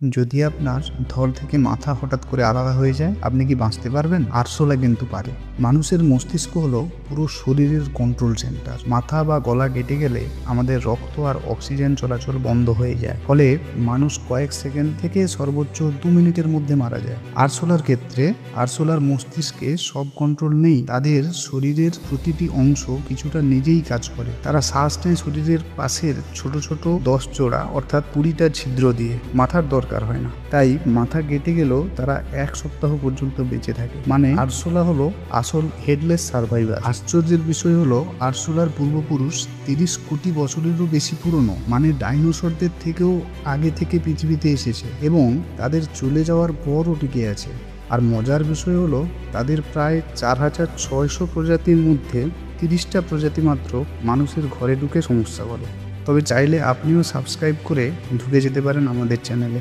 যদি আপনার ধর থেকে মাথা হঠাৎ করে আলাদা হয়ে যায়, আপনি কি বাঁচতে পারবেন? আরশোলা কিন্তু পারে। মানুষের মস্তিষ্ক হলো পুরো শরীরের কন্ট্রোল সেন্টার। মাথা বা গলা কেটে গেলে আমাদের রক্ত আর অক্সিজেন চলাচল বন্ধ হয়ে যায়, ফলে মানুষ কয়েক সেকেন্ড থেকে সর্বোচ্চ 2 মিনিটের মধ্যে মারা যায়। আরশোলার ক্ষেত্রে আরশোলার মস্তিষ্কে সব কন্ট্রোল নেই। তাদের শরীরের প্রতিটি অংশ কিছুটা নিজেই কাজ করে। তারা শ্বাস নেয় শরীরের পাশের ছোট ছোট 10 জোড়া অর্থাৎ 20টা ছিদ্র দিয়ে। মাথার দরকার হয় না, তাই মাথা কেটে গেলেও তারা 1 সপ্তাহ পর্যন্ত বেঁচে থাকে। মানে আরশোলা হলো আসল হেডলেস সার্ভাইভার। আশ্চর্যের বিষয় হলো আরশোলার পূর্বপুরুষ 30 কোটি বছরেরও বেশি পুরনো, মানে ডাইনোসরদের থেকেও আগে থেকে পৃথিবীতে এসেছে এবং তাদের চলে যাওয়ার পরও টিকে আছে। আর মজার বিষয় হলো তাদের প্রায় 4600 প্রজাতির মধ্যে 30টা প্রজাতি মাত্র মানুষের ঘরে ঢুকে সমস্যা করে। তবে চাইলে আপনিও সাবস্ক্রাইব করে ঢুকে যেতে পারেন আমাদের চ্যানেলে।